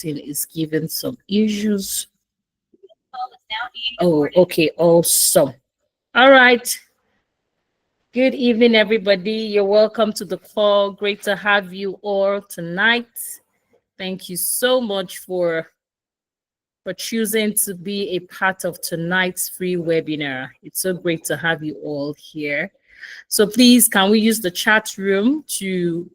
is given some issues. Oh, okay, awesome. All right. Good evening, everybody. You're welcome to the call. Great to have you all tonight. Thank you so much for choosing to be a part of tonight's free webinar. It's so great to have you all here. So please, can we use the chat room to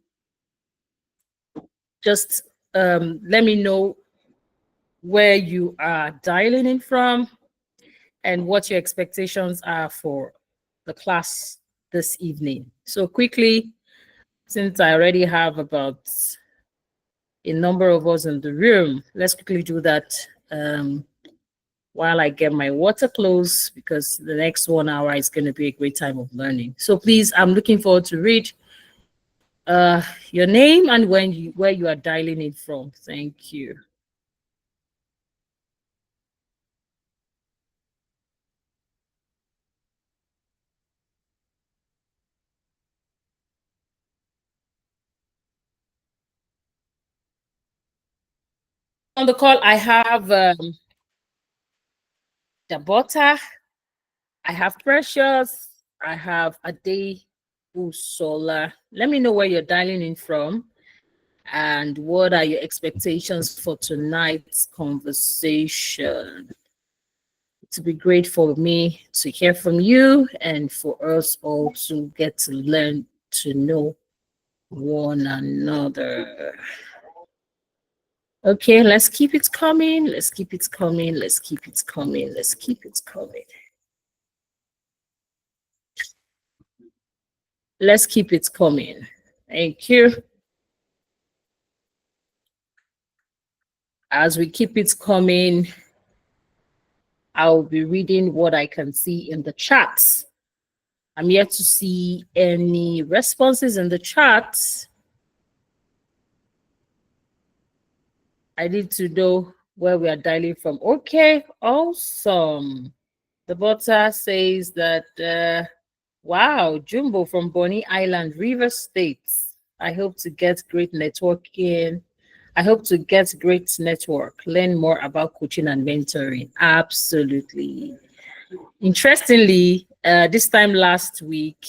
just let me know where you are dialing in from and what your expectations are for the class this evening. So quickly, since I already have about a number of us in the room, let's quickly do that while I get my water close, because the next 1 hour is going to be a great time of learning. So please, I'm looking forward to read your name and where you are dialing in from. Thank you. On the call, I have Dabota, I have Precious, I have Ade Busola. Let me know where you're dialing in from and what are your expectations for tonight's conversation. It would be great for me to hear from you and for us all to get to learn to know one another. Okay, let's keep it coming. Let's keep it coming. Let's keep it coming. Let's keep it coming. Let's keep it coming. Thank you. As we keep it coming, I'll be reading what I can see in the chats. I'm yet to see any responses in the chat. I need to know where we are dialing from. Okay, awesome. The butter says that, wow, Jumbo from Bonny Island, River State. I hope to get great networking. I hope to get great network, learn more about coaching and mentoring. Absolutely. Interestingly, this time last week,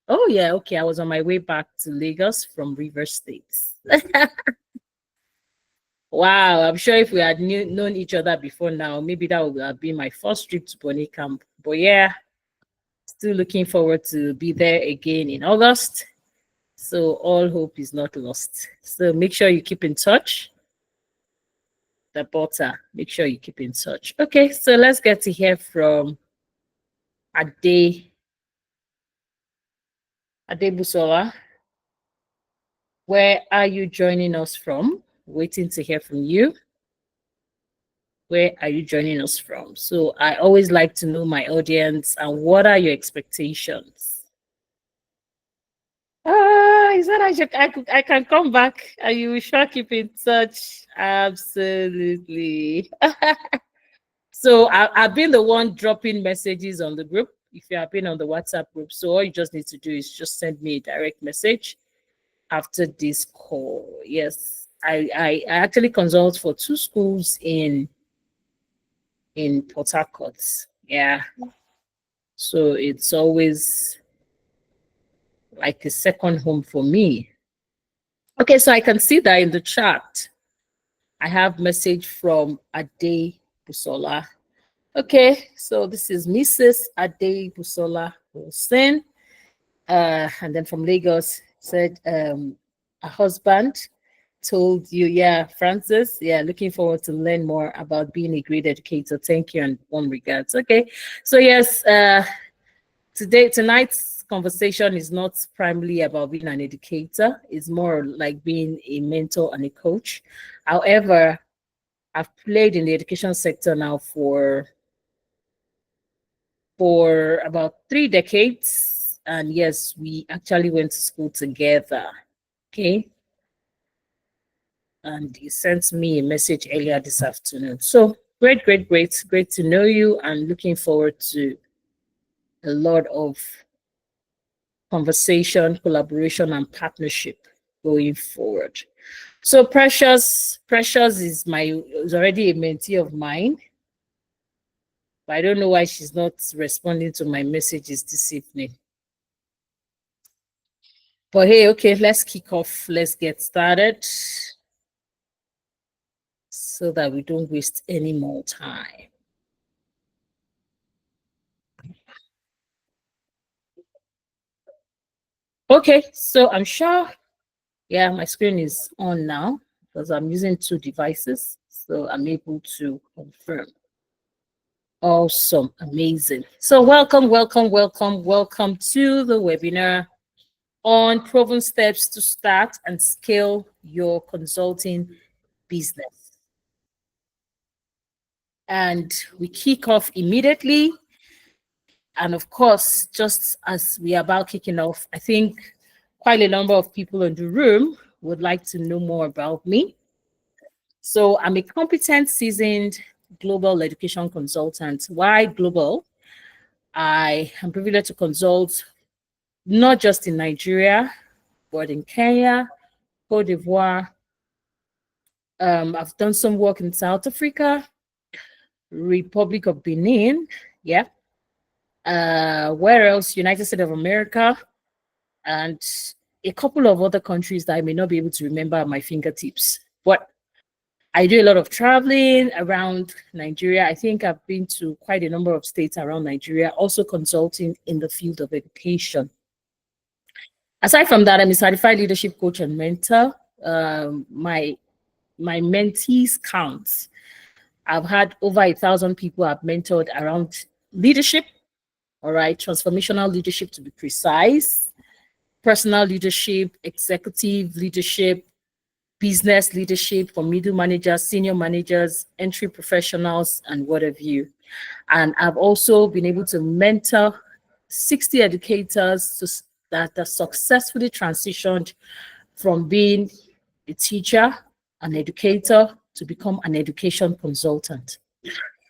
oh yeah, okay, I was on my way back to Lagos from River State. Wow, I'm sure if we had known each other before now, maybe that would have been my first trip to Bonny Camp. But yeah, still looking forward to be there again in August. So all hope is not lost. So make sure you keep in touch. The butter, make sure you keep in touch. Okay, so let's get to hear from Ade Busola. Where are you joining us from? Waiting to hear from you. Where are you joining us from? So I always like to know my audience and what are your expectations? Is that I can come back and you will sure keep in touch? Absolutely. So I've been the one dropping messages on the group. If you have been on the WhatsApp group, so all you just need to do is just send me a direct message after this call. Yes, I actually consult for 2 schools in Port Harcourt. Yeah. So it's always like a second home for me. Okay, so I can see that in the chat. I have message from Ade Busola. Okay, so this is Mrs. Ade Busola Wilson. And then from Lagos said a husband told you, yeah, Francis, yeah, looking forward to learn more about being a great educator. Thank you and warm regards. Okay, so yes, tonight's conversation is not primarily about being an educator. It's more like being a mentor and a coach. However, I've played in the education sector now for about 3 decades. And yes, we actually went to school together. Okay. And he sent me a message earlier this afternoon. So great to know you and looking forward to a lot of conversation, collaboration, and partnership going forward. So Precious is already a mentee of mine. But I don't know why she's not responding to my messages this evening. But hey, okay, let's kick off. Let's get started so that we don't waste any more time. Okay, so I'm sure, yeah, my screen is on now because I'm using two devices, so I'm able to confirm. Awesome, amazing. So welcome to the webinar on proven steps to start and scale your consulting business. And we kick off immediately. And of course, just as we are about kicking off, I think quite a number of people in the room would like to know more about me. So I'm a competent, seasoned global education consultant. Why global? I am privileged to consult not just in Nigeria, but in Kenya, Cote d'Ivoire. I've done some work in South Africa, Republic of Benin, yeah. Where else? United States of America, and a couple of other countries that I may not be able to remember at my fingertips. But I do a lot of traveling around Nigeria. I think I've been to quite a number of states around Nigeria, also consulting in the field of education. Aside from that, I'm a certified leadership coach and mentor. My mentees count. I've had over 1,000 people I've mentored around leadership, all right, transformational leadership to be precise, personal leadership, executive leadership, business leadership for middle managers, senior managers, entry professionals, and what have you. And I've also been able to mentor 60 educators that are successfully transitioned from being a teacher, an educator, to become an education consultant.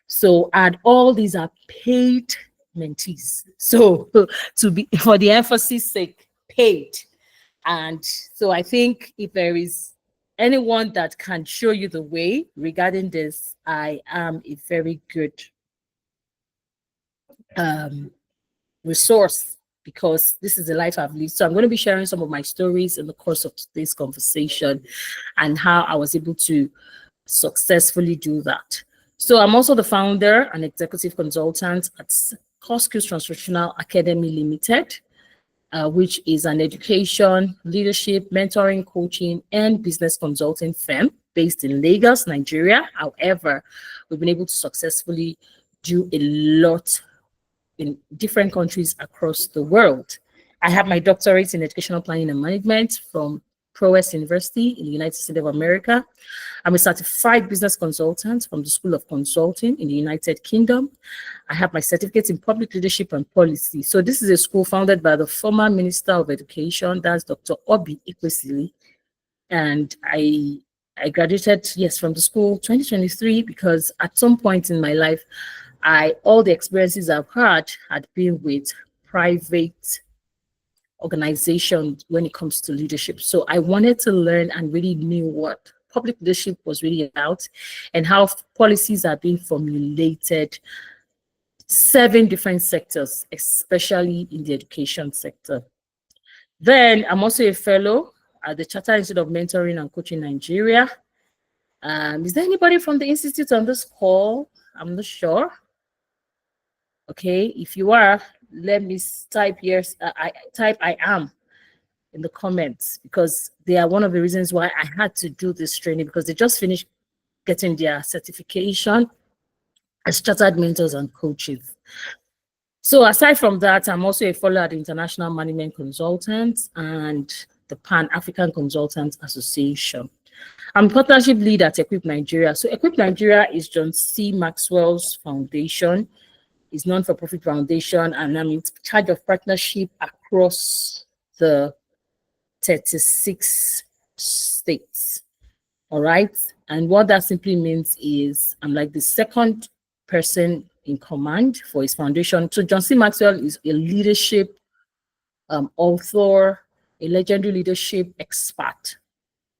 So, and all these are paid mentees. So, to be, for the emphasis sake, paid. And so I think if there is anyone that can show you the way regarding this, I am a very good resource, because this is the life I've lived. So I'm going to be sharing some of my stories in the course of today's conversation and how I was able to successfully do that. So I'm also the founder and executive consultant at Core Skills Transformational Academy Limited, which is an education, leadership, mentoring, coaching, and business consulting firm based in Lagos, Nigeria. However, we've been able to successfully do a lot in different countries across the world. I have my doctorate in educational planning and management from Prowess University in the United States of America. I'm a certified business consultant from the School of Consulting in the United Kingdom. I have my certificate in public leadership and policy. So this is a school founded by the former Minister of Education, that's Dr. Obi Ekwesili. And I graduated, yes, from the school 2023, because at some point in my life, all the experiences I've had been with private organizations when it comes to leadership. So I wanted to learn and really knew what public leadership was really about and how policies are being formulated, 7 different sectors, especially in the education sector. Then I'm also a fellow at the Chartered Institute of Mentoring and Coaching Nigeria. Is there anybody from the institute on this call? I'm not sure. Okay, if you are, let me type yes. I am in the comments, because they are one of the reasons why I had to do this training, because they just finished getting their certification as chartered mentors and coaches. So aside from that, I'm also a fellow at the International Management Consultants and the Pan-African Consultants Association. I'm partnership lead at Equip Nigeria. So Equip Nigeria is John C. Maxwell's foundation. It's non-for-profit foundation, and I'm in charge of partnership across the 36 states. All right. And what that simply means is I'm like the second person in command for his foundation. So John C. Maxwell is a leadership author, a legendary leadership expert.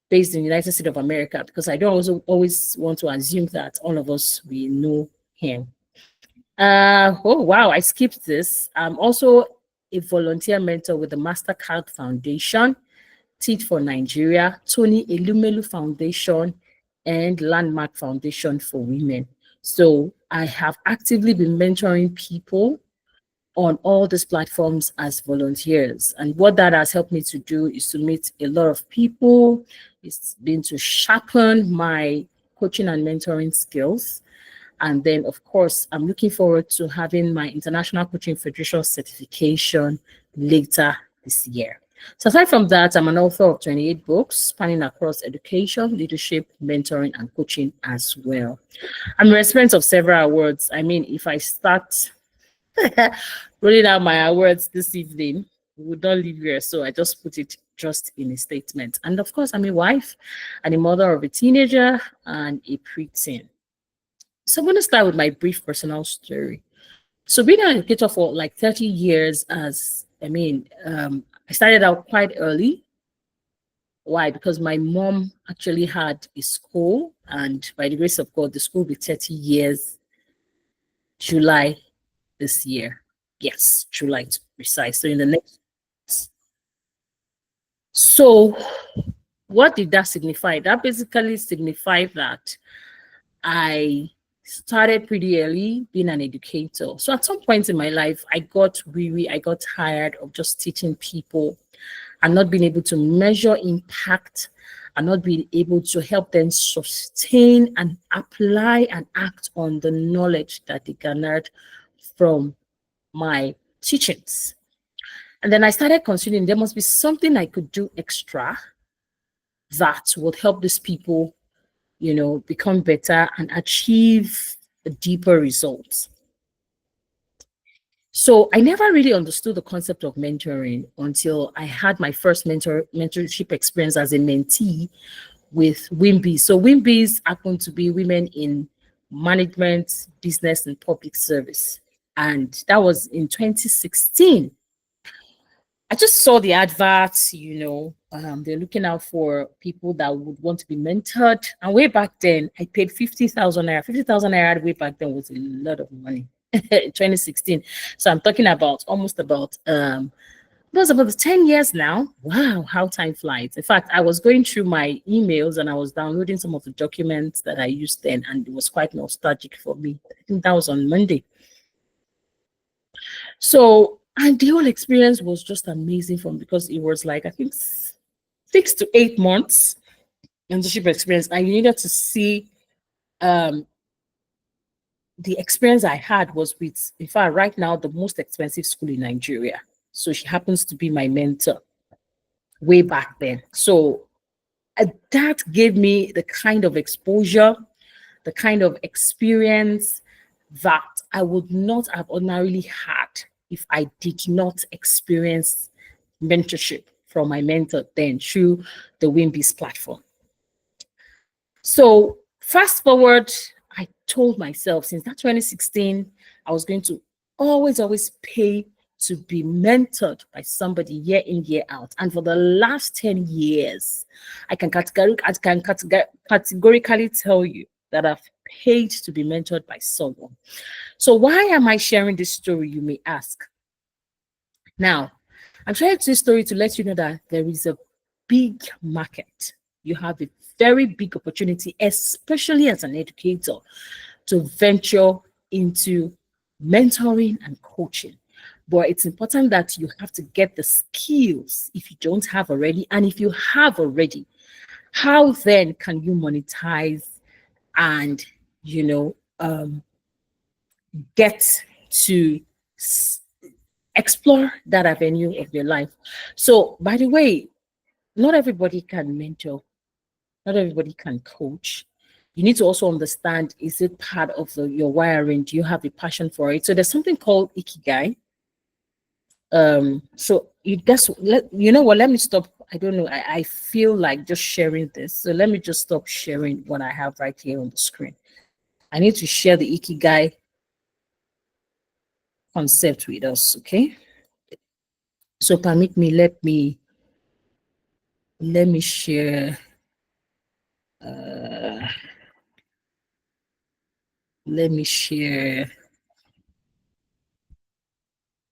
based in the United States of America, because I don't also always want to assume that all of us we know him. Oh wow, I skipped this. I'm also a volunteer mentor with the MasterCard Foundation, Teach for Nigeria, Tony Elumelu Foundation, and Landmark Foundation for Women. So I have actively been mentoring people on all these platforms as volunteers. And what that has helped me to do is to meet a lot of people. It's been to sharpen my coaching and mentoring skills. And then, of course, I'm looking forward to having my International Coaching Federation certification later this year. So aside from that, I'm an author of 28 books spanning across education, leadership, mentoring, and coaching as well. I'm a recipient of several awards. I mean, if I start rolling out my awards this evening, we would not leave here. So I just put it just in a statement. And of course, I'm a wife and a mother of a teenager and a preteen. So I'm going to start with my brief personal story. So being an educator for like 30 years, I started out quite early. Why? Because my mom actually had a school, and by the grace of God, the school will be 30 years July this year. Yes, July to be precise. So in the next. So what did that signify? That basically signified that I started pretty early being an educator. So at some point in my life, I got tired of just teaching people and not being able to measure impact and not being able to help them sustain and apply and act on the knowledge that they garnered from my teachings. And then I started considering there must be something I could do extra that would help these people, become better and achieve deeper results. So I never really understood the concept of mentoring until I had my first mentorship experience as a mentee with WIMBY. So WIMBYs happen to be women in management, business, and public service. And that was in 2016. I just saw the adverts, they're looking out for people that would want to be mentored. And way back then, I paid 50,000 naira. 50,000 naira way back then was a lot of money. 2016. So I'm talking about it was about 10 years now. Wow, how time flies. In fact, I was going through my emails and I was downloading some of the documents that I used then, and it was quite nostalgic for me. I think that was on Monday. So, and the whole experience was just amazing for me because it was like, I think 6 to 8 months internship experience. And you needed to see the experience I had was with, in fact, right now, the most expensive school in Nigeria. So she happens to be my mentor way back then. So that gave me the kind of exposure, the kind of experience that I would not have ordinarily had if I did not experience mentorship from my mentor then through the WIMBY's platform. So fast forward, I told myself since that 2016, I was going to always pay to be mentored by somebody year in, year out. And for the last 10 years, I can categorically tell you that I've paid to be mentored by someone. So why am I sharing this story, you may ask? Now, I'm sharing this story to let you know that there is a big market. You have a very big opportunity, especially as an educator, to venture into mentoring and coaching. But it's important that you have to get the skills if you don't have already. And if you have already, how then can you monetize and, get to explore that avenue of your life? So, by the way, not everybody can mentor, not everybody can coach. You need to also understand, is it part of your wiring? Do you have a passion for it? So there's something called Ikigai. So you know what, let me stop. I don't know, I feel like just sharing this. So let me just stop sharing what I have right here on the screen. I need to share the Ikigai concept with us, okay? So permit me, let me share Uh, let me share.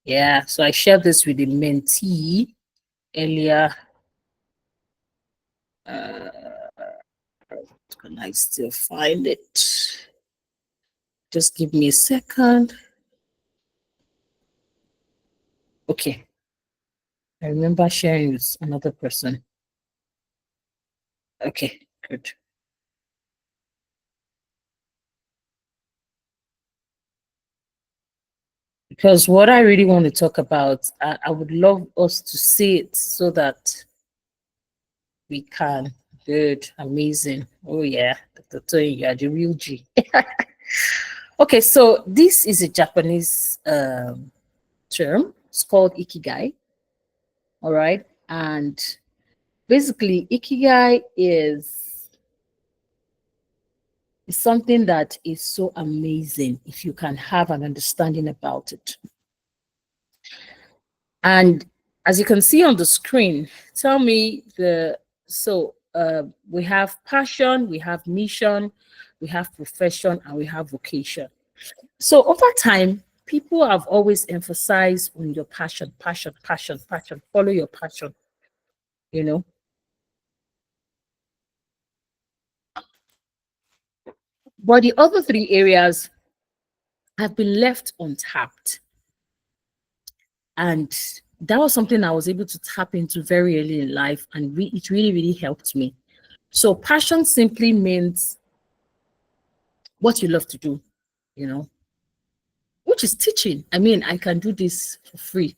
Yeah, so I shared this with the mentee earlier. Can I still find it? Just give me a second. Okay. I remember sharing with another person. Okay, good. Because what I really want to talk about, I would love us to see it so that we can. Good, amazing. Oh yeah, Dr. Toyin, you are the real G. Okay, so this is a Japanese term. It's called ikigai. All right, and basically, ikigai is something that is so amazing if you can have an understanding about it. And as you can see on the screen, tell me we have passion, we have mission, we have profession, and we have vocation. So over time, people have always emphasized on your passion, passion, passion, passion, follow your passion, you know. But the other three areas have been left untapped. And that was something I was able to tap into very early in life, and it really, really helped me. So passion simply means what you love to do, you know, which is teaching. I mean, I can do this for free.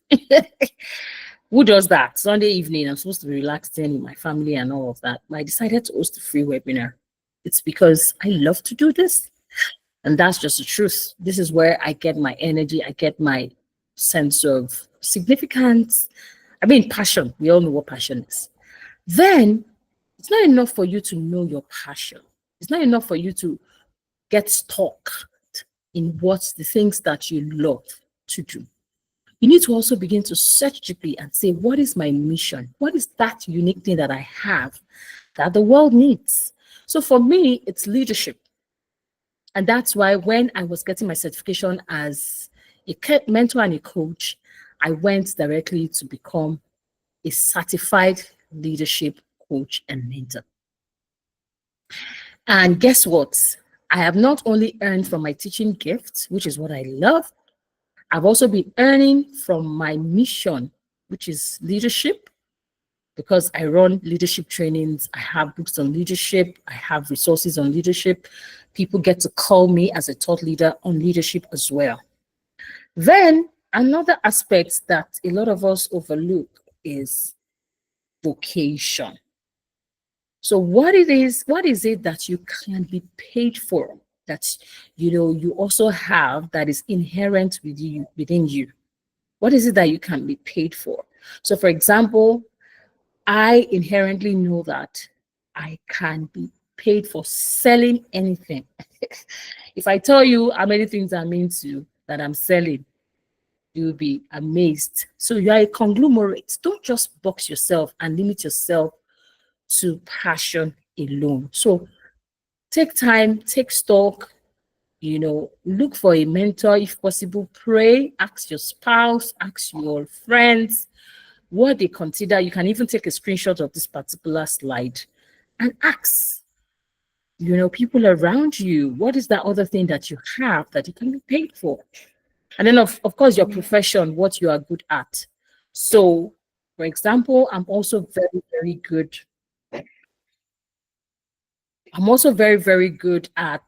Who does that? Sunday evening, I'm supposed to be relaxing with my family and all of that. But I decided to host a free webinar. It's because I love to do this. And that's just the truth. This is where I get my energy, I get my sense of significance. I mean, passion. We all know what passion is. Then it's not enough for you to know your passion. It's not enough for you to get stuck in what the things that you love to do. You need to also begin to search deeply and say, what is my mission? What is that unique thing that I have that the world needs? So for me, it's leadership. And that's why when I was getting my certification as a mentor and a coach, I went directly to become a certified leadership coach and mentor. And guess what? I have not only earned from my teaching gift, which is what I love, I've also been earning from my mission, which is leadership, because I run leadership trainings. I have books on leadership. I have resources on leadership. People get to call me as a thought leader on leadership as well. Then another aspect that a lot of us overlook is vocation. So what is it that you can be paid for that you also have that is inherent within you? What is it that you can be paid for? So for example, I inherently know that I can be paid for selling anything. If I tell you how many things I'm into that I'm selling, you'll be amazed. So you are a conglomerate. Don't just box yourself and limit yourself to passion alone. So take time, take stock, look for a mentor if possible, pray, ask your spouse, ask your friends what they consider. You can even take a screenshot of this particular slide and ask, people around you, what is that other thing that you have that you can be paid for? And then of course your profession, what you are good at. So for example, I'm also very, very good. I'm also very, very good at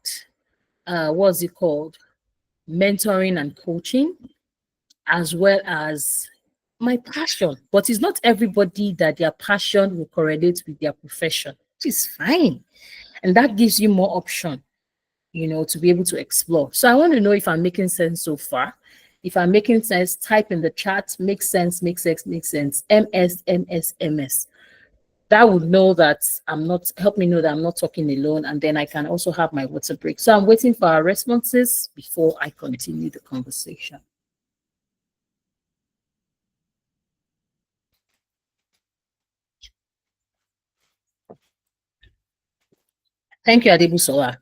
what's it called? Mentoring and coaching, as well as my passion. But it's not everybody that their passion will correlate with their profession, which is fine. And that gives you more option, to be able to explore. So I want to know if I'm making sense so far. If I'm making sense, type in the chat, make sense, make sense, make sense. MS, MS, MS. That would know that help me know that I'm not talking alone. And then I can also have my water break. So I'm waiting for our responses before I continue the conversation. Thank you, Adebusola.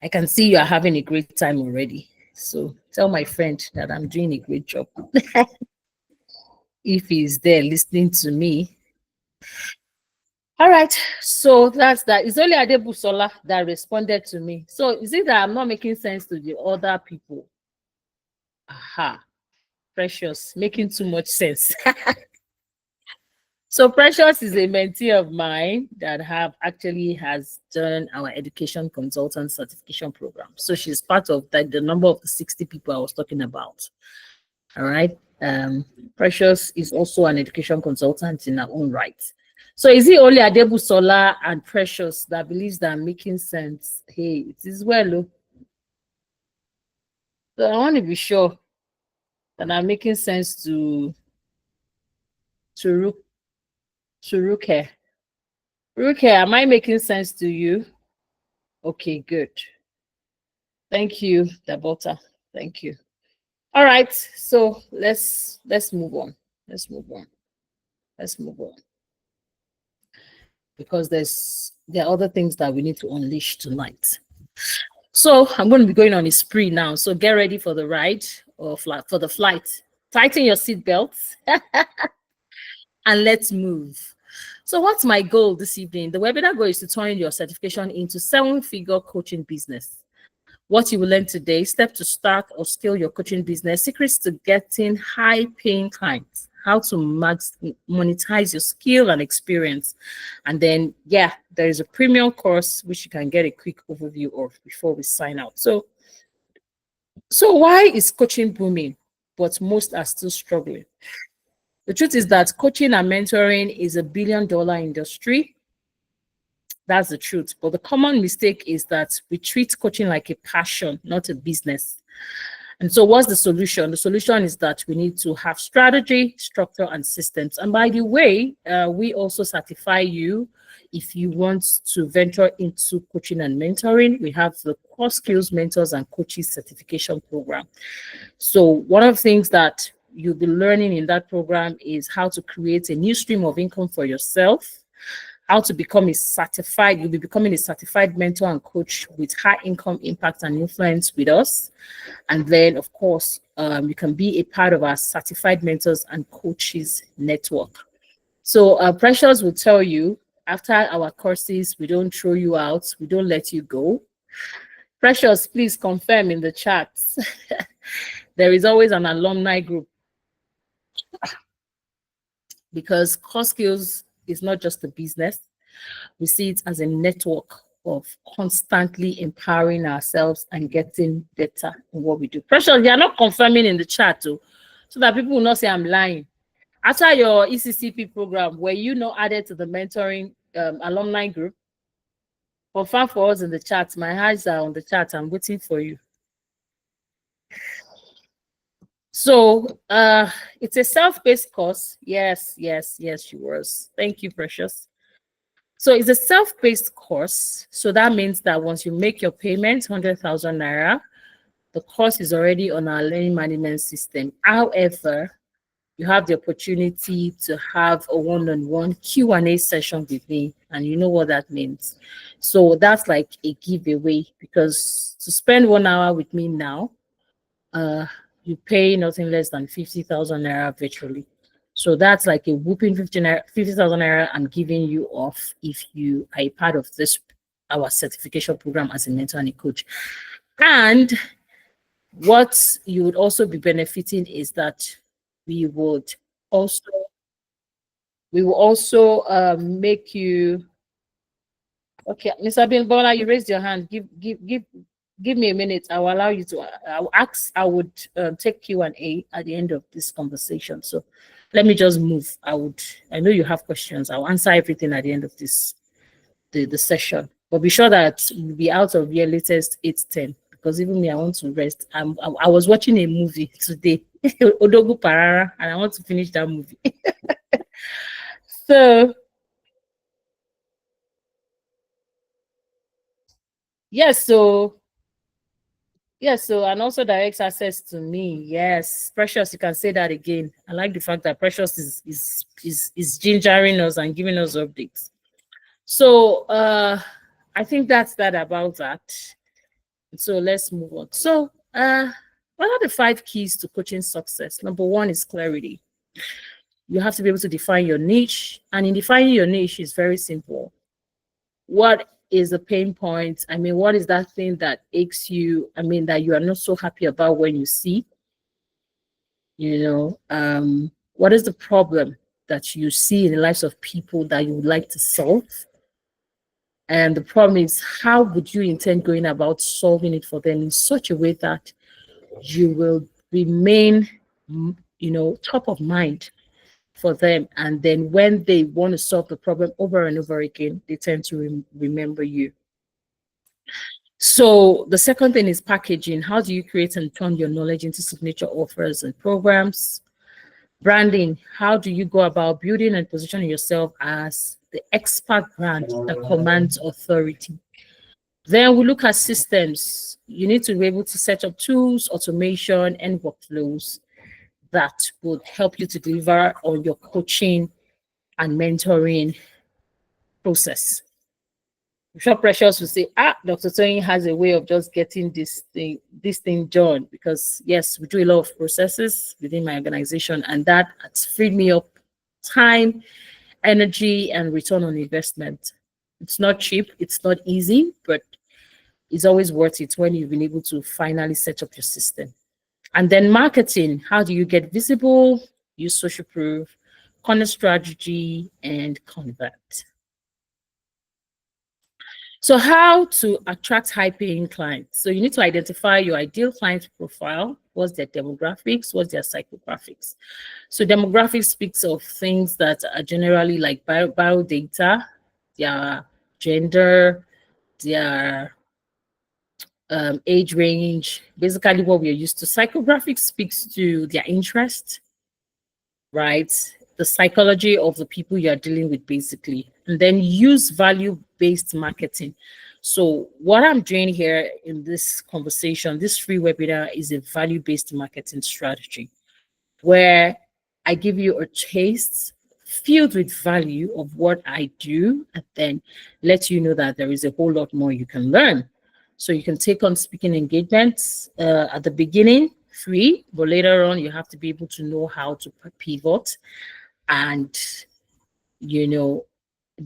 I can see you are having a great time already. So tell my friend that I'm doing a great job. If he's there listening to me. All right. So that's that. It's only Adebusola that responded to me. So is it that I'm not making sense to the other people? Aha. Precious, making too much sense. So Precious is a mentee of mine that has done our education consultant certification program. So she's part of the number of the 60 people I was talking about. All right. Precious is also an education consultant in her own right. So is it only Adebusola and Precious that believes that I'm making sense? Hey, it is well. So I want to be sure that I'm making sense to Ruke. Ruke, am I making sense to you? Okay, good. Thank you, Dabota. Thank you. All right, so let's move on. Let's move on. Let's move on. Because there are other things that we need to unleash tonight. So I'm going to be going on a spree now. So get ready for the ride or for the flight. Tighten your seatbelts and let's move. So what's my goal this evening? The webinar goal is to turn your certification into 7-figure coaching business. What you will learn today: step to start or scale your coaching business, secrets to getting high-paying clients, how to monetize your skill and experience. And then, yeah, there is a premium course which you can get a quick overview of before we sign out. So why is coaching booming, but most are still struggling? The truth is that coaching and mentoring is a billion-dollar industry. That's the truth. But the common mistake is that we treat coaching like a passion, not a business. And so what's the solution? The solution is that we need to have strategy, structure, and systems. And by the way, we also certify you if you want to venture into coaching and mentoring. We have the Core Skills Mentors and Coaches Certification Program. So one of the things that you'll be learning in that program is how to create a new stream of income for yourself, how to become you'll be becoming a certified mentor and coach with high income impact and influence with us. And then, of course, you can be a part of our certified mentors and coaches network. So Precious will tell you, after our courses, we don't throw you out, we don't let you go. Precious, please confirm in the chats. There is always an alumni group, because Core Skills is not just a business. We see it as a network of constantly empowering ourselves and getting better in what we do. Precious, you are not confirming in the chat too, so that people will not say I'm lying. After your ECCP program, were you not added to the mentoring alumni group? Confirm for us in the chat. My eyes are on the chat. I'm waiting for you. So it's a self-paced course. Yes, she was. Thank you, Precious. So it's a self-paced course. So that means that once you make your payment, 100,000 Naira, the course is already on our learning management system. However, you have the opportunity to have a one-on-one Q&A session with me, and you know what that means. So that's like a giveaway, because to spend 1 hour with me now, you pay nothing less than 50,000 Naira virtually. So that's like a whooping 50,000 Naira I'm giving you off if you are a part of this, our certification program as a mentor and a coach. And what you would also be benefiting is that we will also make you. Okay, Mr. Bilbola, you raised your hand. Give me a minute. I will allow you to. I would take Q&A at the end of this conversation. So let me just move. I know you have questions. I'll answer everything at the end of this the session. But be sure that you'll be out of here latest 8:10, because even me, I want to rest. I was watching a movie today, Odogu Parara, and I want to finish that movie. So yes, so and also direct access to me. Yes, Precious, you can say that again. I like the fact that Precious is gingering us and giving us updates. So I think that's that about that. So let's move on. So, what are the 5 keys to coaching success? Number 1 is clarity. You have to be able to define your niche. And in defining your niche is very simple. What is the pain point? I mean, what is that thing that aches you? I mean, that you are not so happy about when you see? What is the problem that you see in the lives of people that you would like to solve? And the problem is, how would you intend going about solving it for them in such a way that you will remain, top of mind for them? And then when they want to solve the problem over and over again, they tend to remember you. So the second thing is packaging. How do you create and turn your knowledge into signature offers and programs? Branding. How do you go about building and positioning yourself as the expert brand that commands authority? Then we look at systems. You need to be able to set up tools, automation, and workflows that would help you to deliver on your coaching and mentoring process. I'm sure Precious will say, Dr. Tony has a way of just getting this thing done, because yes, we do a lot of processes within my organization, and that has freed me up time, energy, and return on investment. It's not cheap, it's not easy, but it's always worth it when you've been able to finally set up your system. And then marketing. How do you get visible, use social proof, content strategy, and convert? So how to attract high-paying clients? So you need to identify your ideal client profile. What's their demographics? What's their psychographics? So demographics speaks of things that are generally like bio data, their gender, their age range, basically what we're used to. Psychographics speaks to their interest, right? The psychology of the people you're dealing with, basically. And then use value-based marketing. So what I'm doing here in this conversation, this free webinar, is a value-based marketing strategy where I give you a taste filled with value of what I do, and then let you know that there is a whole lot more you can learn. So you can take on speaking engagements at the beginning, free, but later on you have to be able to know how to pivot and,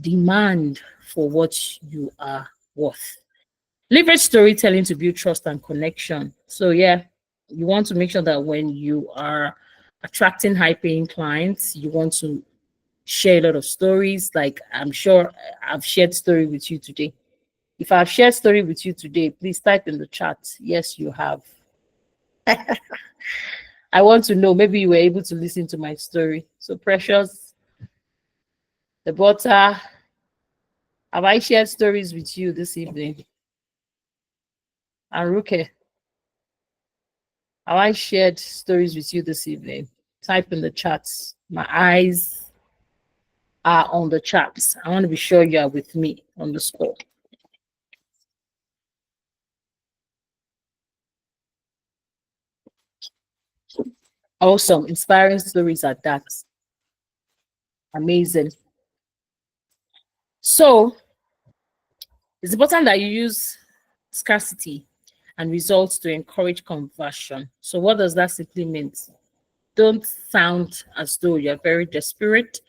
demand for what you are worth. Leverage storytelling to build trust and connection. So yeah, you want to make sure that when you are attracting high-paying clients, you want to share a lot of stories. Like, I'm sure I've shared story with you today. If I've shared story with you today, please type in the chat, yes, you have. I want to know, maybe you were able to listen to my story. So Precious, the butter, have I shared stories with you this evening? And Ruke, have I shared stories with you this evening? Type in the chats. My eyes are on the chats. I want to be sure you are with me on the score. Awesome. Inspiring stories at that. Amazing. So it's important that you use scarcity and results to encourage conversion. So what does that simply mean? Don't sound as though you're very desperate.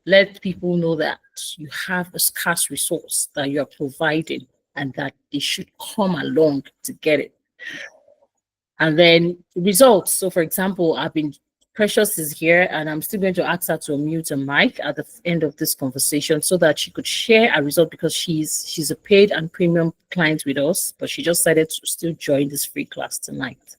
Let people know that you have a scarce resource that you're providing and that they should come along to get it. And then results. So for example, Precious is here, and I'm still going to ask her to unmute a mic at the end of this conversation so that she could share a result, because she's a paid and premium client with us, but she just decided to still join this free class tonight.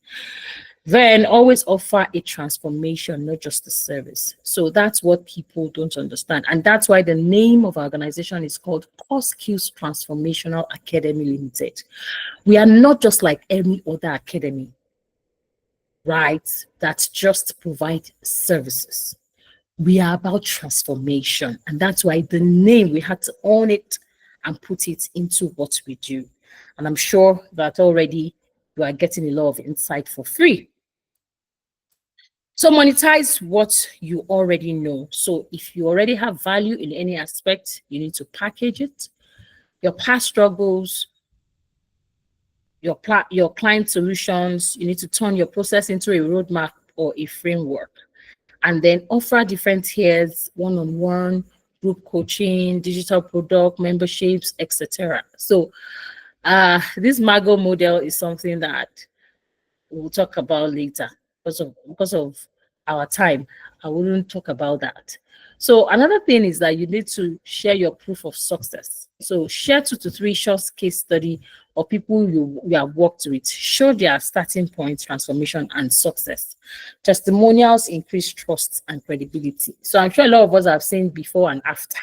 Then always offer a transformation, not just a service. So that's what people don't understand. And that's why the name of our organization is called Core Skills Transformational Academy Limited. We are not just like any other academy, right, that just provide services. We are about transformation. And that's why the name, we had to own it and put it into what we do. And I'm sure that already you are getting a lot of insight for free. So monetize what you already know. So if you already have value in any aspect, you need to package it. your past struggles, your client solutions. You need to turn your process into a roadmap or a framework, and then offer different tiers, one-on-one, group coaching, digital product, memberships, etc. So this Mago model is something that we'll talk about later because of our time. I wouldn't talk about that. So another thing is that you need to share your proof of success. So share 2 to 3 short case study or people you have worked with. Show their starting point, transformation, and success. Testimonials increase trust and credibility. So I'm sure a lot of us have seen before and after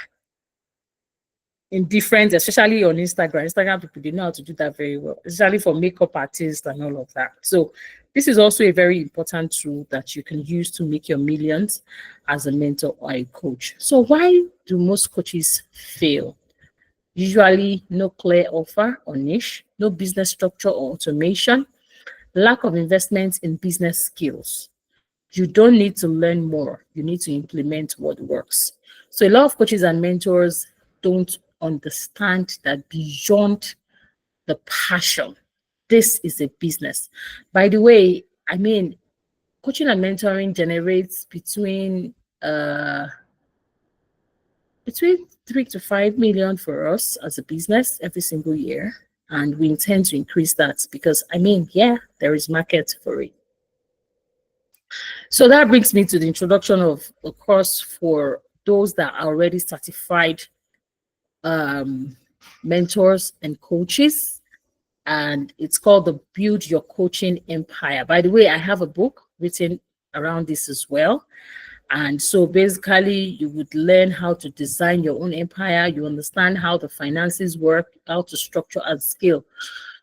in different, especially on Instagram. Instagram people, they know how to do that very well, especially for makeup artists and all of that. So this is also a very important tool that you can use to make your millions as a mentor or a coach. So why do most coaches fail? Usually no clear offer or niche, no business structure or automation, lack of investment in business skills. You don't need to learn more. You need to implement what works. So a lot of coaches and mentors don't understand that beyond the passion, this is a business. By the way, I mean, coaching and mentoring generates between 3 to 5 million for us as a business every single year. And we intend to increase that because, I mean, yeah, there is market for it. So that brings me to the introduction of a course for those that are already certified mentors and coaches. And it's called the Build Your Coaching Empire. By the way, I have a book written around this as well. And so basically, you would learn how to design your own empire. You understand how the finances work, how to structure and scale.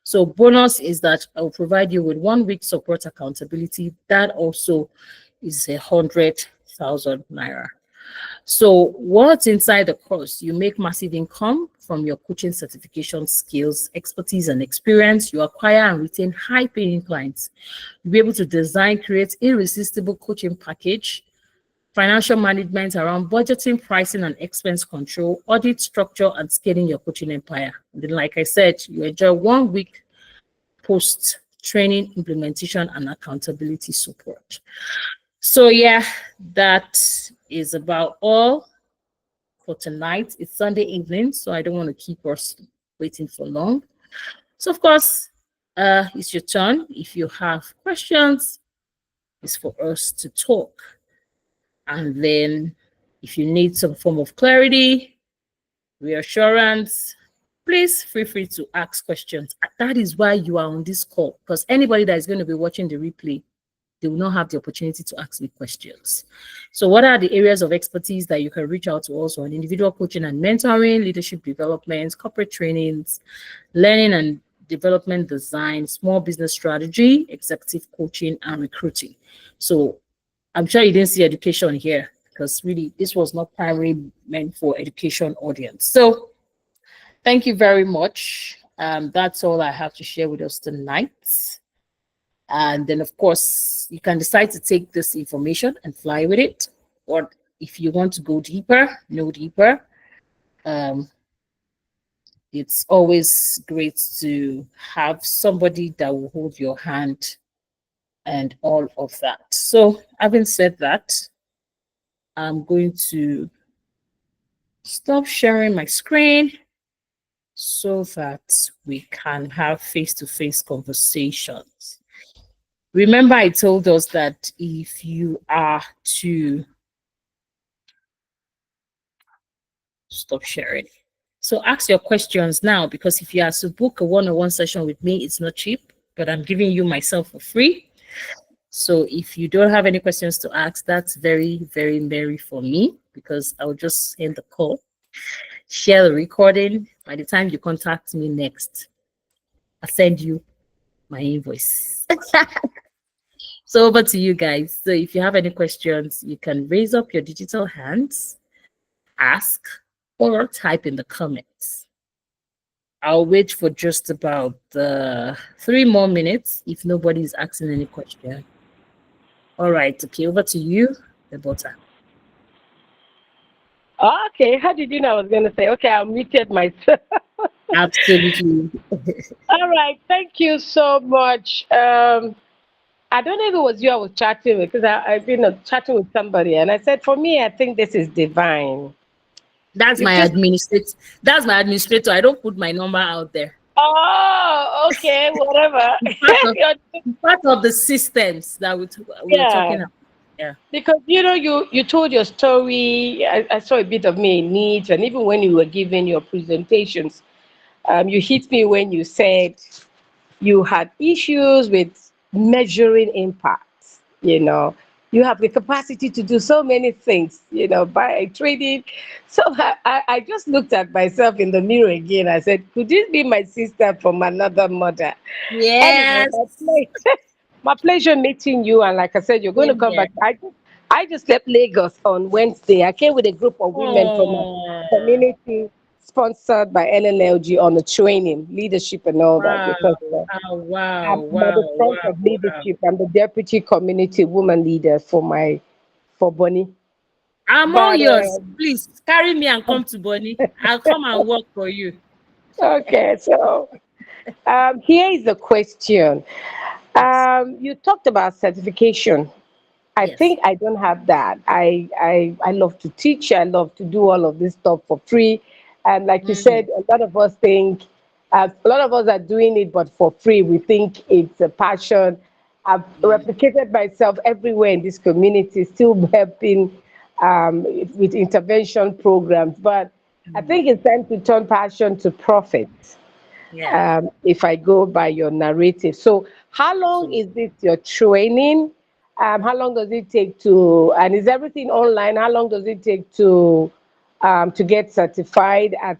So bonus is that I'll provide you with 1 week support accountability. That also is 100,000 naira. So what's inside the course? You make massive income from your coaching certification skills, expertise, and experience. You acquire and retain high-paying clients. You'll be able to design, create irresistible coaching package, financial management around budgeting, pricing, and expense control, audit structure, and scaling your coaching empire. And then, like I said, you enjoy 1 week post-training implementation and accountability support. So yeah, that is about all for tonight. It's Sunday evening, so I don't want to keep us waiting for long. So of course, it's your turn. If you have questions, it's for us to talk. And then if you need some form of clarity, reassurance, please feel free to ask questions. That is why you are on this call, because anybody that is going to be watching the replay, they will not have the opportunity to ask me questions. So what are the areas of expertise that you can reach out to us on? Individual coaching and mentoring, leadership development, corporate trainings, learning and development design, small business strategy, executive coaching, and recruiting. So I'm sure you didn't see education here because really this was not primarily meant for education audience. So thank you very much. That's all I have to share with us tonight. And then, of course, you can decide to take this information and fly with it. Or if you want to go deeper, no deeper. It's always great to have somebody that will hold your hand and all of that. So having said that, I'm going to stop sharing my screen so that we can have face-to-face conversations. Remember, I told us that if you are to stop sharing. So ask your questions now, because if you are to book a one-on-one session with me, it's not cheap, but I'm giving you myself for free. So if you don't have any questions to ask, that's very, very merry for me, because I'll just end the call, share the recording. By the time you contact me next, I'll send you my invoice. So over to you guys. So if you have any questions, you can raise up your digital hands, ask, or type in the comments. I'll wait for just about 3 more minutes if nobody's asking any question. All right, okay, over to you, Deborah. Okay, how did you know I was going to say, okay, I muted myself? Absolutely. All right, thank you so much. I don't know if it was you I was chatting with because I've been chatting with somebody, and I said, for me, I think this is divine. That's You've my just administrator. That's my administrator. I don't put my number out there. oh, okay, whatever. It's part of You're- it's part of the systems that we're yeah, talking about. Yeah. because you told your story. I saw a bit of me in it, and even when you were giving your presentations, you hit me when you said you had issues with measuring impact. You have the capacity to do so many things, by trading. So I just looked at myself in the mirror again. I said, could this be my sister from another mother? Anyway, Yes. my pleasure meeting you. And like I said, you're going to Same come here. back. I just left Lagos on Wednesday. I came with a group of women from my Oh, community, sponsored by NNLG, on the training, leadership, and all that. wow. Because Wow. I'm at the Wow. front Wow. of Wow. leadership. I'm the deputy community woman leader for Bonnie. I'm all But yours. Please carry me and come to Bonnie. I'll come and work for you. okay, so here is the question. Yes. You talked about certification. I Yes. think I don't have that. I love to teach. I love to do all of this stuff for free. And like you Mm, said, a lot of us think, a lot of us are doing it, but for free. We think it's a passion. I've yeah. replicated myself everywhere in this community, still helping with intervention programs. But I Mm, think it's time to turn passion to profit, yeah. if I go by your narrative. So, how long Absolutely. is this your training? How long does it take and is everything online? How long does it take to get certified as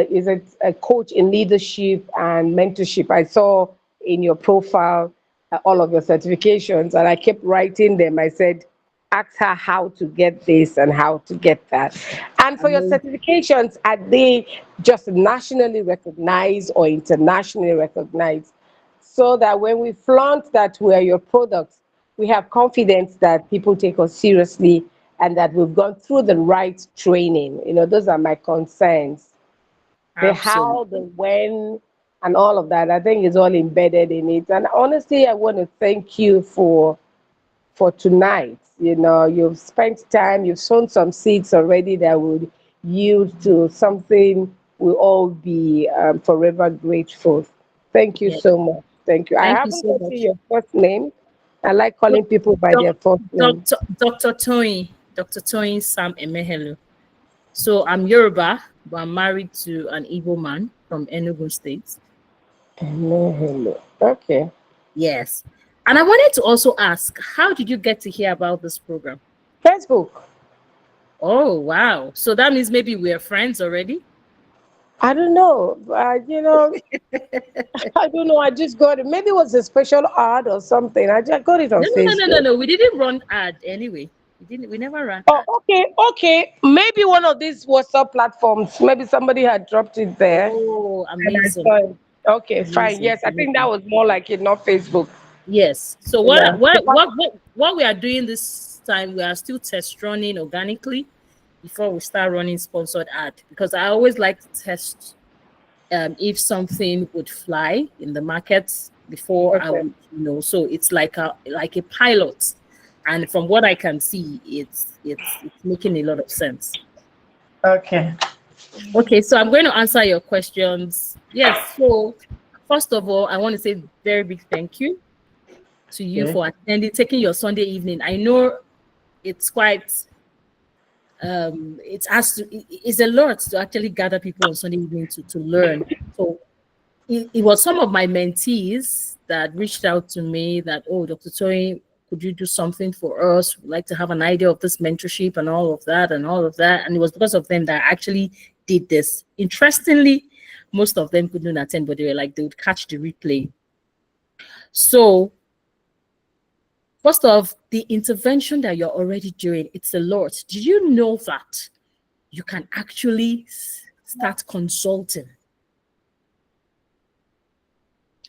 is it a coach in leadership and mentorship? I saw in your profile all of your certifications, and I kept writing them. I said, ask her how to get this and how to get that. And for your Amazing. certifications, are they just nationally recognized or internationally recognized? So that when we flaunt that we're your products, we have confidence that people take us seriously and that we've gone through the right training. Those are my concerns. The Absolutely. how, the when, and all of that, I think is all embedded in it. And honestly, I want to thank you for tonight. You've spent time, you've sown some seeds already that would yield to something we'll all be forever grateful. Thank you Yeah. so much. Thank you. I Thank you haven't so gotten much. your first name. I like calling people by their first name. Dr. Toyin, Dr. Toyin Sam Emehelu. So I'm Yoruba, but I'm married to an Igbo man from Enugu State. Hello, hello. Okay. Yes. And I wanted to also ask, how did you get to hear about this program? Facebook. Oh, wow. So that means maybe we're friends already? I don't know. I don't know. I just got it. Maybe it was a special ad or something. I just got it on Facebook. No. We didn't run ad anyway. We never ran Oh, ad. okay, okay. Maybe one of these WhatsApp platforms. Maybe somebody had dropped it there, Oh, and I amazing. saw it. Okay, fine. Amazing. Yes, I think that Amazing. was more like it, not Facebook. Yes. So You know. what we are doing this time, we are still test running organically before we start running sponsored ad, because I always like to test if something would fly in the market before I Okay. would, so it's like a pilot. And from what I can see, it's making a lot of sense. Okay. Okay, so I'm going to answer your questions. Yes, so first of all, I want to say very big thank you to you Okay. for attending, taking your Sunday evening. I know it's quite it's a lot to actually gather people on Sunday evening to learn. So it was some of my mentees that reached out to me that, oh, Dr. Toyin, could you do something for us? We'd like to have an idea of this mentorship and all of that and all of that. And it was because of them that I actually did this. Interestingly, most of them couldn't attend, but they were like, they would catch the replay. So first off, the intervention that you're already doing, it's a lot. Do you know that you can actually start consulting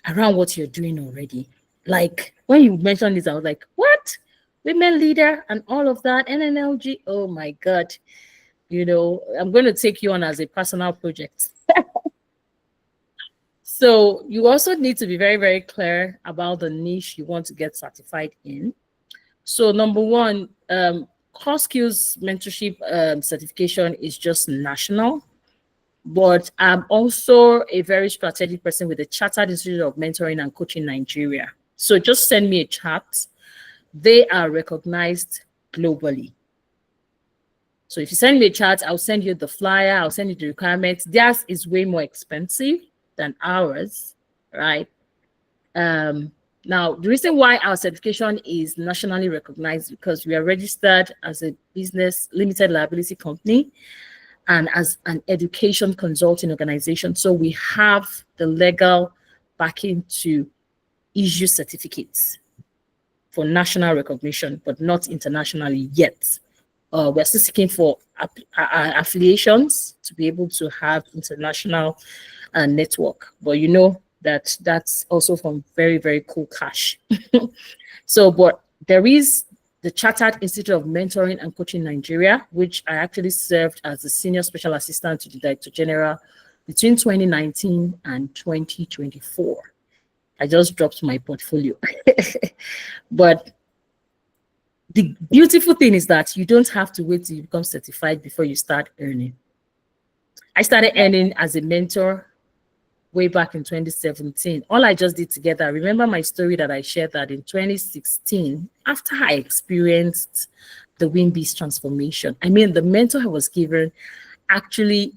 around what you're doing already? Like when you mentioned this, I was like, what? Women leader and all of that, NNLG. Oh my God. You know, I'm going to take you on as a personal project. So you also need to be very, very clear about the niche you want to get certified in. So number one, core skills mentorship certification is just national, but I'm also a very strategic person with the Chartered Institute of Mentoring and Coaching Nigeria. So just send me a chat. They are recognized globally. So if you send me a chat, I'll send you the flyer, I'll send you the requirements. Theirs is way more expensive than ours, right? Now, the reason why our certification is nationally recognized because we are registered as a business limited liability company and as an education consulting organization. So we have the legal backing to issue certificates for national recognition, but not internationally yet. We're still seeking for affiliations to be able to have international network, but you know that's also from very, very cool cash. So, but there is the Chartered Institute of Mentoring and Coaching Nigeria, which I actually served as the Senior Special Assistant to the Director General between 2019 and 2024. I just dropped my portfolio. But the beautiful thing is that you don't have to wait till you become certified before you start earning. I started earning as a mentor way back in 2017. All I just did together, remember my story that I shared that in 2016, after I experienced the WIMBIS transformation, I mean, the mentor I was given actually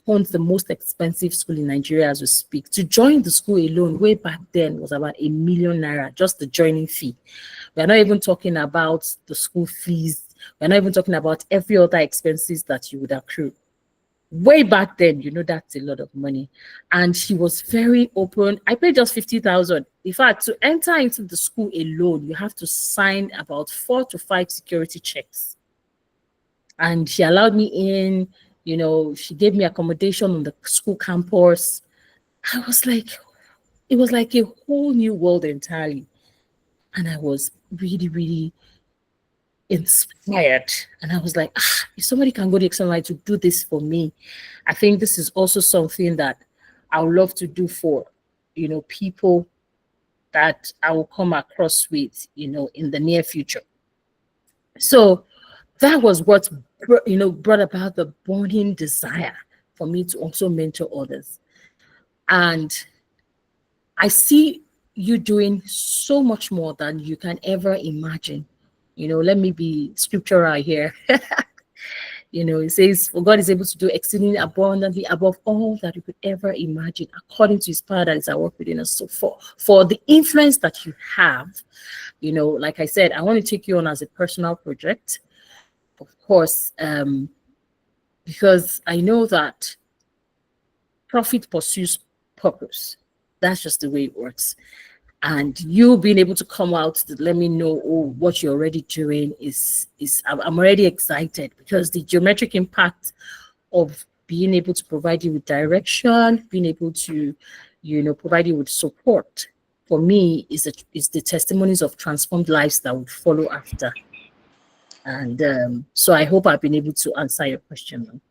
owns the most expensive school in Nigeria as we speak. To join the school alone, way back then, was about ₦1 million, just the joining fee. We're not even talking about the school fees. We're not even talking about every other expenses that you would accrue. Way back then, you know, that's a lot of money. And he was very open. I paid just 50,000. In fact, to enter into the school alone, you have to sign about 4 to 5 security checks. And she allowed me in, you know, she gave me accommodation on the school campus. I was like, it was like a whole new world entirely. And I was really, really inspired. And I was like, if somebody can go the extra mile to do this for me, I think this is also something that I would love to do for, you know, people that I will come across with, you know, in the near future. So that was what, you know, brought about the burning desire for me to also mentor others. And I see you doing so much more than you can ever imagine. You know, let me be scriptural here. You know, it says, for God is able to do exceedingly abundantly above all that you could ever imagine, according to his power that is at work within us. So for the influence that you have, you know, like I said, I want to take you on as a personal project, of course, because I know that profit pursues purpose. That's just the way it works. And you being able to come out to let me know, oh, what you're already doing is I'm already excited, because the geometric impact of being able to provide you with direction, being able to, you know, provide you with support, for me is the testimonies of transformed lives that would follow after. And so I hope I've been able to answer your question.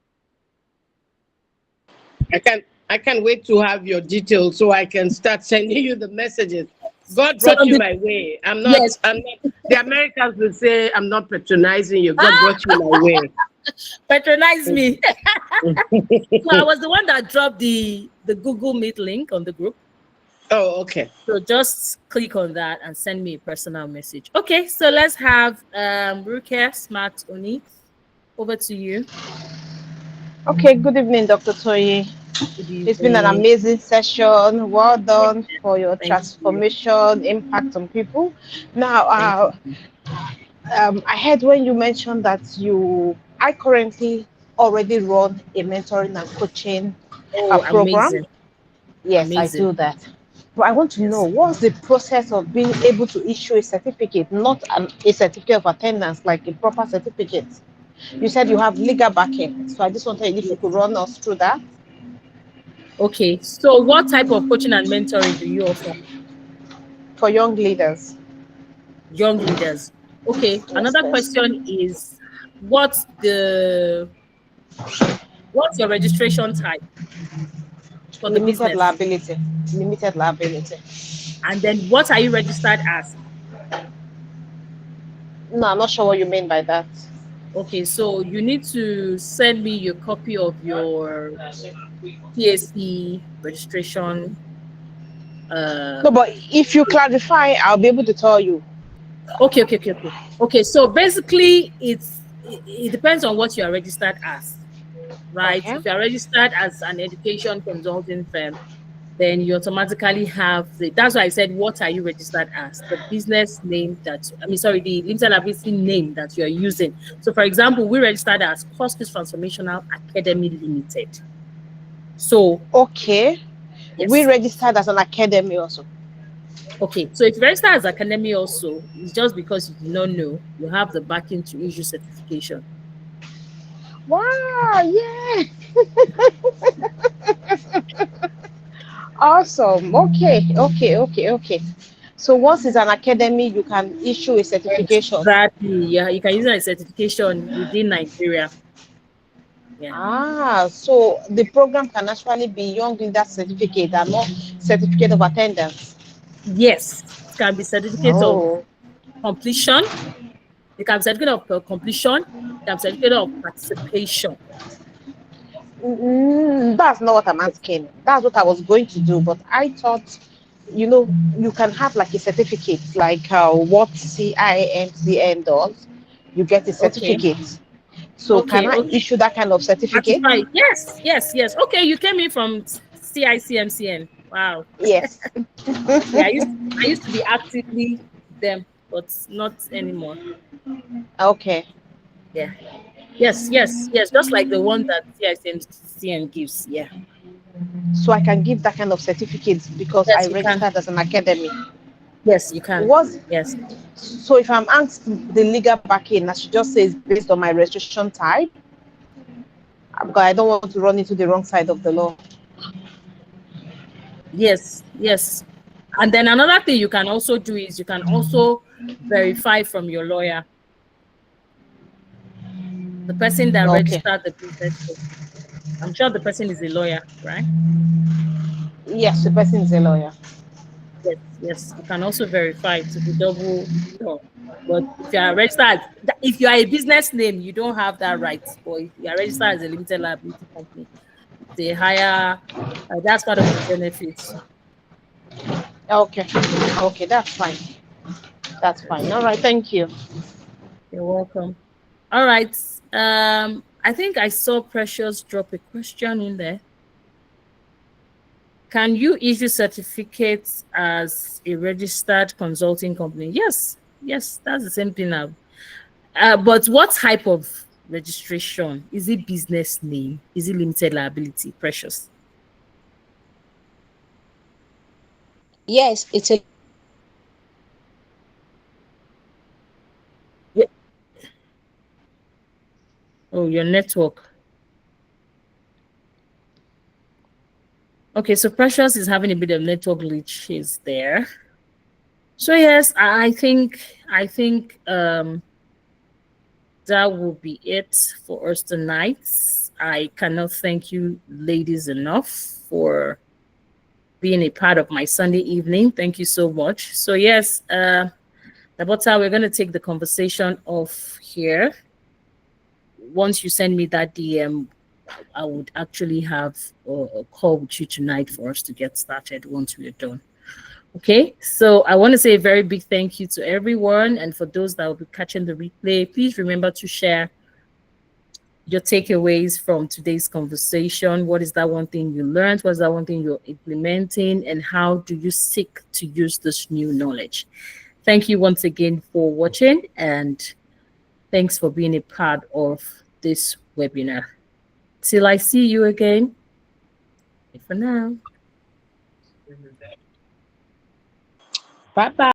I can't wait to have your details so I can start sending you the messages. God brought you my way. I'm not, the Americans will say, I'm not patronizing you. God brought you my way. Patronize me. So I was the one that dropped the Google Meet link on the group. Oh, okay. So just click on that and send me a personal message. Okay, so let's have Rukia Smart Oni. Over to you. Okay, good evening, Dr. Toye. It's been an amazing session. Well done for your transformation impact on people. Now, I heard when you mentioned that I currently already run a mentoring and coaching program. Amazing. Yes, amazing. I do that. But I want to know, what's the process of being able to issue a certificate, not a certificate of attendance, like a proper certificate? You said you have legal backing, so I just wanted if you could run us through that. Okay, so what type of coaching and mentoring do you offer? For young leaders. Young leaders. Okay, yes, another question is, what's the What's your registration type for the Limited business? liability. Limited liability. And then what are you registered as? No, I'm not sure what you mean by that. Okay, so you need to send me your copy of your PSC registration. No, but if you clarify, I'll be able to tell you. Okay. So basically, it depends on what you are registered as, right? Okay. If you are registered as an education consulting firm, then you automatically have that's why I said, what are you registered as? The business name the limited liability name that you're using. So for example, we registered as Cosmos Transformational Academy Limited. So okay, yes. We registered as an academy also. Okay, so if you register as academy also, it's just because you do not know, you have the backing to issue certification. Wow, yeah. Awesome. Okay. So once it's an academy, you can issue a certification. Exactly. Yeah, you can use a certification within Nigeria. Yeah. So the program can actually be beyond in that certificate and not certificate of attendance. Yes, it can be certificate of completion. It can be certificate of completion. It can be certificate of participation. That's not what I'm asking. That's what I was going to do, but I thought, you can have like a certificate, like what CIMCN does. You get a certificate. Okay. So can I issue that kind of certificate? Yes. Okay, you came in from CICMCN. Wow. Yes. Yeah, I used to be actively them, but not anymore. Okay. Yeah. Yes. Just like the one that CICMCN gives. Yeah. So I can give that kind of certificate because I registered as an academy. Yes, you can. Yes. So if I'm asked the legal backing, I should just say it's based on my registration type, because I don't want to run into the wrong side of the law. Yes. And then another thing you can also do is you can also verify from your lawyer, the person that registered the business. I'm sure the person is a lawyer, right? Yes, the person is a lawyer. Yes. You can also verify to be double sure. But if you are registered, if you are a business name, you don't have that right. Or if you are registered as a limited liability company, they hire. That's part of the benefits. Okay, that's fine. That's fine. All right, thank you. You're welcome. All right. I think I saw Precious drop a question in there. Can you issue certificates as a registered consulting company? Yes, that's the same thing now. But what type of registration? Is it business name? Is it limited liability? Precious. Yes, it's a Oh, your network. Okay, so Precious is having a bit of network glitches there. So yes, I think that will be it for us tonight. I cannot thank you ladies enough for being a part of my Sunday evening. Thank you so much. So yes, Nabota, we're going to take the conversation off here. Once you send me that DM, I would actually have a call with you tonight for us to get started once we're done. Okay, so I want to say a very big thank you to everyone. And for those that will be catching the replay, please remember to share your takeaways from today's conversation. What is that one thing you learned? What's that one thing you're implementing? And how do you seek to use this new knowledge? Thank you once again for watching, and thanks for being a part of this webinar. Till I see you again. Bye for now. bye-bye.